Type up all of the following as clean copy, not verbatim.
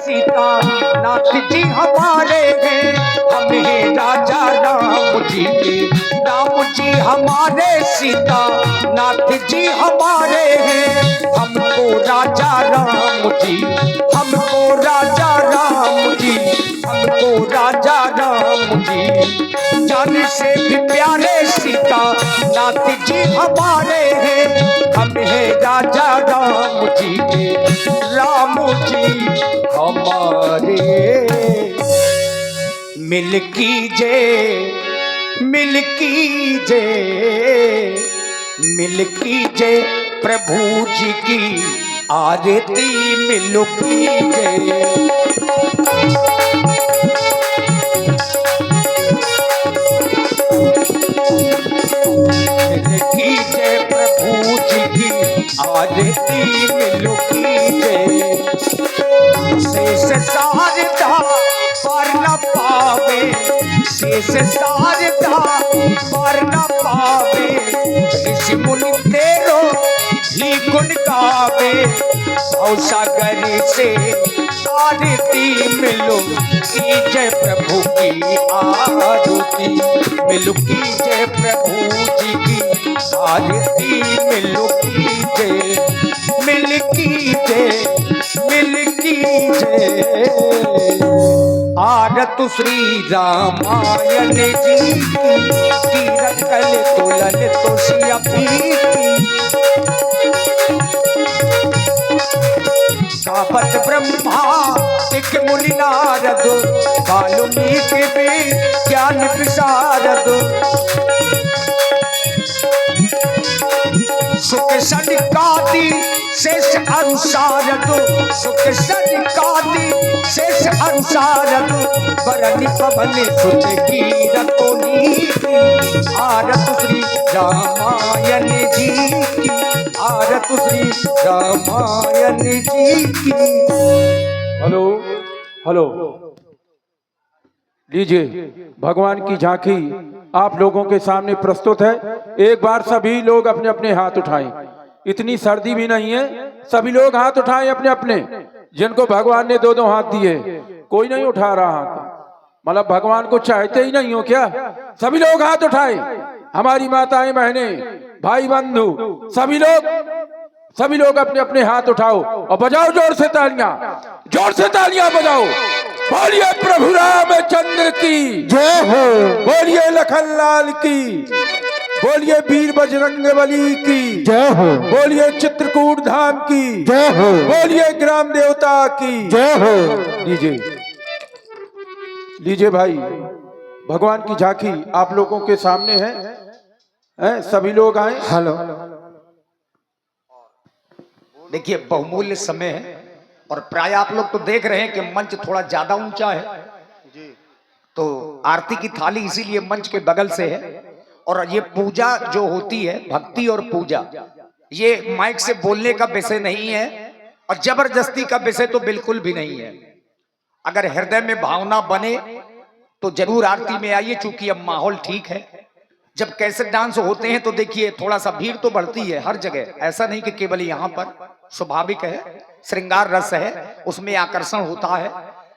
सीता नाथ जी हमारे हैं, हम हैं राजा राम जी के। राम जी हमारे सीता नाथ जी हमारे हैं, हमको राजा राम जी, हमको राजा राम जी, हमको राजा राम जी। जान से भी प्यारे सीता नाथ जी हमारे हैं, हम हैं राजा राम जी के। राम जी हमारे मिल कीजे, मिल कीजे, मिल कीजे प्रभु जी की आरती मिल कीजे। मिल कीजे प्रभु जी की आरती मिल कीजे। शेष शारदा पर न पावे, शेष शारदा पर न पावे, ऋषि मुनि तेरो ही गुण गावे। भव सागर से आरती मिलो की जय प्रभु की आरती, मिलो की जय प्रभु जी की आरती मिलो की जय, मिल की जय, मिल की जय। आरत श्री रामायण जी की, कीरत कल तुलन तोषिया गावत ब्रह्मा एक मुनि नारद, वाल्मीकि भी ज्ञान विशारद। सुख सनिकादि शेष अनुसारद, सुख सनिकादि शेष अनुसारद। बरनि पवन सुत कीरतो नीति, आरत श्री रामायण जी की, आरत श्री रामायण जी की। हेलो हेलो, लीजिए भगवान की झांकी आप लोगों के सामने प्रस्तुत है। एक बार सभी लोग अपने अपने हाथ उठाएं, इतनी सर्दी भी नहीं है, सभी लोग हाथ उठाएं अपने अपने। जिनको भगवान ने दो दो हाथ दिए, कोई नहीं उठा रहा हाथ, मतलब भगवान को चाहते ही नहीं हो क्या? सभी लोग हाथ उठाएं, हमारी माताएं बहनें भाई बंधु सभी लोग अपने अपने हाथ उठाओ और बजाओ जोर से तालियां, जोर से तालियां बजाओ। बोलिए प्रभु रामचंद्र की जय हो, बोलिए लखन लाल की, बोलिए वीर बजरंगबली की जय हो, बोलिए चित्रकूट धाम की जय हो, बोलिए ग्राम देवता की जय हो। लीजिए लीजिए भाई, भगवान की झांकी आप लोगों के सामने है, सभी लोग आए। हेलो, देखिए बहुमूल्य समय है और प्राय आप लोग तो देख रहे हैं कि मंच थोड़ा ज्यादा ऊंचा है, तो आरती की थाली इसीलिए मंच के बगल से है। और ये पूजा जो होती है, भक्ति और पूजा, ये माइक से बोलने का विषय नहीं है और जबरदस्ती का विषय तो बिल्कुल भी नहीं है। अगर हृदय में भावना बने तो जरूर आरती में आइए, चूंकि अब माहौल ठीक है। जब कैसेट डांस होते हैं तो देखिए थोड़ा सा भीड़ तो बढ़ती है हर जगह, ऐसा नहीं कि केवल यहाँ पर, स्वाभाविक है, श्रृंगार रस है, उसमें आकर्षण होता है।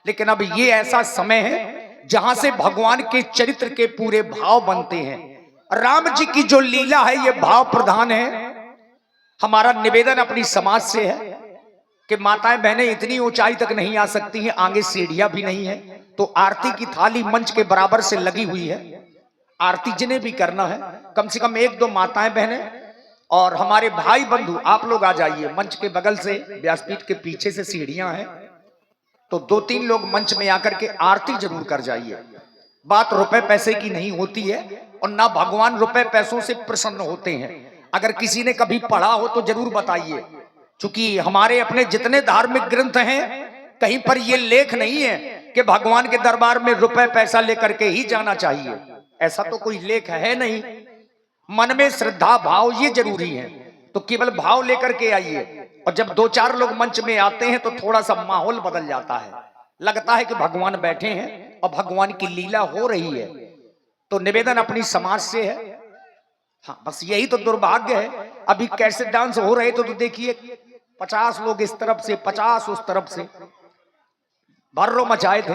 लेकिन अब ये ऐसा समय है जहां से भगवान के चरित्र के पूरे भाव बनते हैं। राम जी की जो लीला है ये भाव प्रधान है। हमारा निवेदन अपनी समाज से है कि माताएं बहनें इतनी ऊंचाई तक नहीं आ सकती हैं, आगे सीढ़ियां भी नहीं है, तो आरती की थाली मंच के बराबर से लगी हुई है। आरती जिन्हें भी करना है, कम से कम एक दो माताएं बहनें और हमारे भाई बंधु आप लोग आ जाइए। मंच के बगल से व्यासपीठ के पीछे से सीढ़ियां हैं, तो दो तीन लोग मंच में आकर के आरती जरूर कर जाइए। बात रुपए पैसे की नहीं होती है और ना भगवान रुपए पैसों से प्रसन्न होते हैं। अगर किसी ने कभी पढ़ा हो तो जरूर बताइए, क्योंकि हमारे अपने जितने धार्मिक ग्रंथ हैं कहीं पर यह लेख नहीं है कि भगवान के दरबार में रुपए पैसा लेकर के ही जाना चाहिए, ऐसा तो कोई लेख है नहीं। मन में श्रद्धा भाव ये जरूरी है, तो केवल भाव लेकर के आइए। और जब दो चार लोग मंच में आते हैं तो थोड़ा सा माहौल बदल जाता है, लगता है कि भगवान बैठे हैं और भगवान की लीला हो रही है। तो निवेदन अपनी समाज से है। हाँ, बस यही तो दुर्भाग्य है, अभी कैसे डांस हो रहे तो देखिए 50 लोग इस तरफ से 50 उस तरफ से, भर्रो मचाए थे।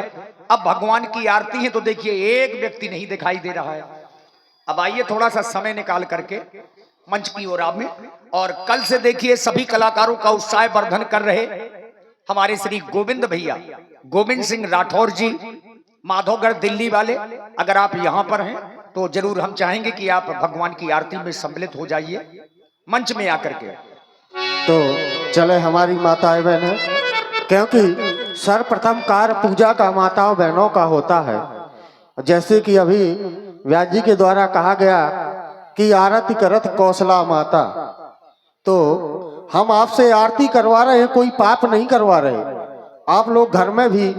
अब भगवान की आरती है तो देखिए एक व्यक्ति नहीं दिखाई दे रहा है। अब आइए थोड़ा सा समय निकाल करके मंच की ओर आप में, और कल से देखिए सभी कलाकारों का उत्साह वर्धन कर रहे हमारे श्री गोविंद भैया, गोविंद सिंह राठौर जी, माधोगढ़ दिल्ली वाले। अगर आप यहाँ पर हैं तो जरूर हम चाहेंगे कि आप भगवान की आरती में सम्मिलित हो जाइए मंच में आकर के। तो चले हमारी माताएं बहनें, क्योंकि सर्वप्रथम कार्य पूजा का माताओं बहनों का होता है। जैसे कि अभी व्यास जी के द्वारा कहा गया कि आरती करत कौशला माता, तो हम आपसे आरती करवा रहे हैं, कोई पाप नहीं करवा रहे। आप लोग घर में भी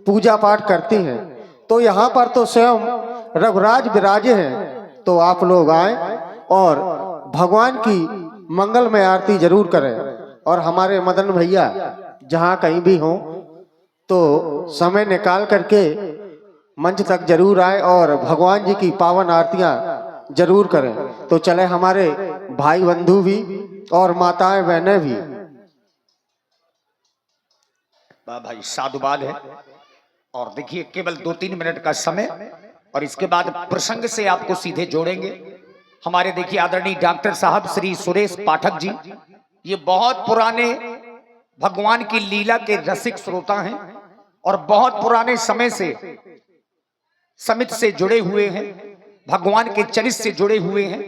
पूजा पाठ करती हैं, तो यहाँ पर तो स्वयं रघुराज विराजे हैं। तो आप लोग आए और भगवान की मंगलमय आरती जरूर करें। और हमारे मदन भैया जहाँ कहीं भी हों तो समय निकाल करके मंच तक जरूर आए और भगवान जी की पावन आरतियां जरूर करें। तो चले हमारे भाई बंधु भी और माताएं बहनें भी। भाई साधुवाद है। और देखिए केवल 2-3 मिनट का समय, और इसके बाद प्रसंग से आपको सीधे जोड़ेंगे। हमारे देखिए आदरणीय डॉक्टर साहब श्री सुरेश पाठक जी, ये बहुत पुराने भगवान की लीला के रसिक श्रोता हैं और बहुत पुराने समय से समित से जुड़े हुए हैं, भगवान के चरित्र से जुड़े हुए हैं।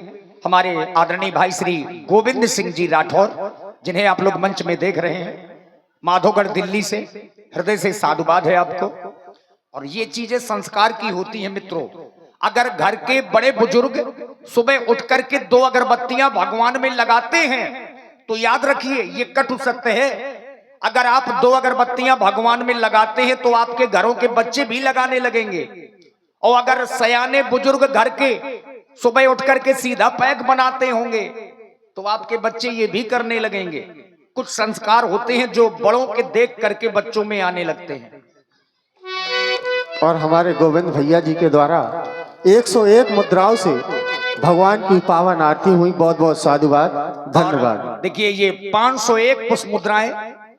हमारे आदरणीय भाई श्री गोविंद सिंह जी राठौर, जिन्हें आप लोग मंच में देख रहे हैं, माधोगढ़ दिल्ली से, हृदय से साधुवाद है आपको। और ये चीजें संस्कार की होती हैं मित्रों। अगर घर के बड़े बुजुर्ग सुबह उठ करके 2 अगरबत्तियां भगवान में लगाते हैं तो याद रखिए ये कटु सत्य है, अगर आप 2 अगरबत्तियां भगवान में लगाते हैं तो आपके घरों के बच्चे भी लगाने लगेंगे। और अगर सयाने बुजुर्ग घर के सुबह उठ करके सीधा पैक बनाते होंगे तो आपके बच्चे ये भी करने लगेंगे। कुछ संस्कार होते हैं जो बड़ों के देख करके बच्चों में आने लगते हैं। और हमारे गोविंद भैया जी के द्वारा 101 मुद्राओं से भगवान की पावन आरती हुई। बहुत बहुत साधुवाद, धन्यवाद। देखिए ये 501 पुष्प मुद्राएं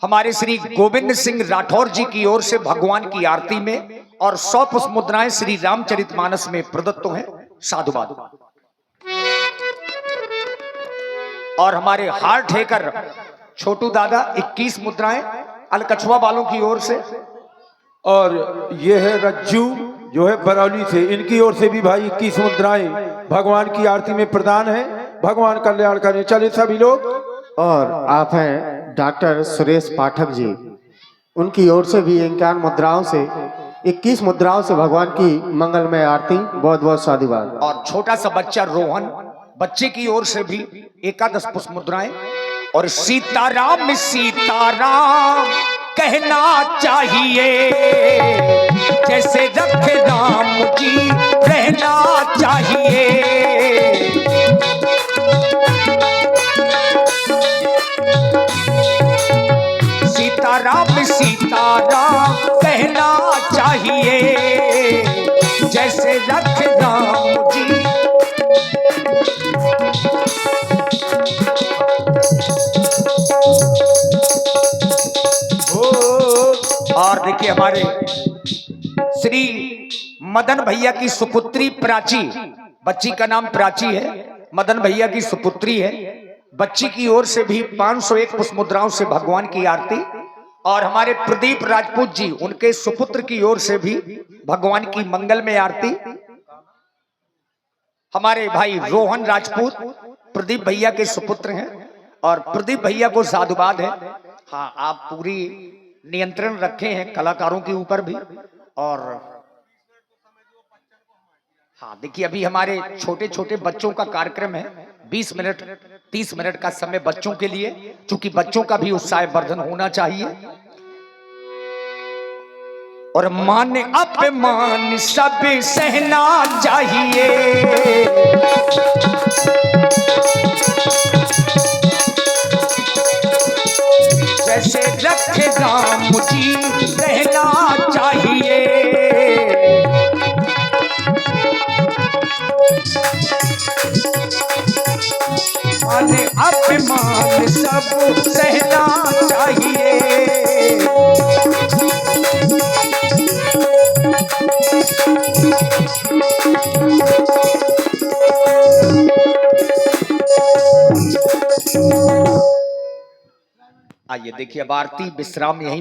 हमारे श्री गोविंद सिंह राठौर जी की ओर से भगवान की आरती में, और 100 पुष्प मुद्राएं श्री रामचरितमानस में प्रदत्त हैं। साधुवाद। और हमारे हार्ट हैकर छोटू दादा 21 मुद्राएं अलकछुआ वालों की ओर से। और ये है रज्जू जो है बरौली से, इनकी ओर से भी भाई 21 मुद्राएं भगवान की आरती में प्रदान है। भगवान कल्याण करें। चले सभी लोग। और आप हैं डॉक्टर सुरेश पाठक जी, उनकी ओर से भी 51 मुद्राओं से 21 मुद्राओं से भगवान की मंगलमय आरती। बहुत बहुत साधुवाद। और छोटा सा बच्चा रोहन, बच्चे की ओर से भी 11 पुष्प मुद्राएं। और सीताराम सीताराम कहना चाहिए, जैसे रखे राम जी रहना चाहिए। सीताराम सीताराम कहना चाहिए, जैसे रखे राम जी। और देखिए हमारे श्री मदन भैया की सुपुत्री प्राची, बच्ची का नाम प्राची है, मदन भैया की सुपुत्री है। बच्ची की ओर से भी 501 पुष्प मुद्राओं से भगवान की आरती। और हमारे प्रदीप राजपूत जी, उनके सुपुत्र की ओर से भी भगवान की मंगल में आरती। हमारे भाई रोहन राजपूत प्रदीप भैया के सुपुत्र हैं और प्रदीप भैया को साधुवाद है। हाँ, आप पूरी नियंत्रण रखे हैं कलाकारों के ऊपर भी। और हाँ देखिए अभी हमारे छोटे छोटे बच्चों का कार्यक्रम है, 20 मिनट 30 मिनट का समय बच्चों के लिए, क्योंकि बच्चों का भी उत्साह वर्धन होना चाहिए। और मान अपमान सब सहना चाहिए, जैसे रखे राम जी रहना चाहिए। मान अपमान सब सहना चाहिए, आइए देखिए, अब आरती विश्राम यहीं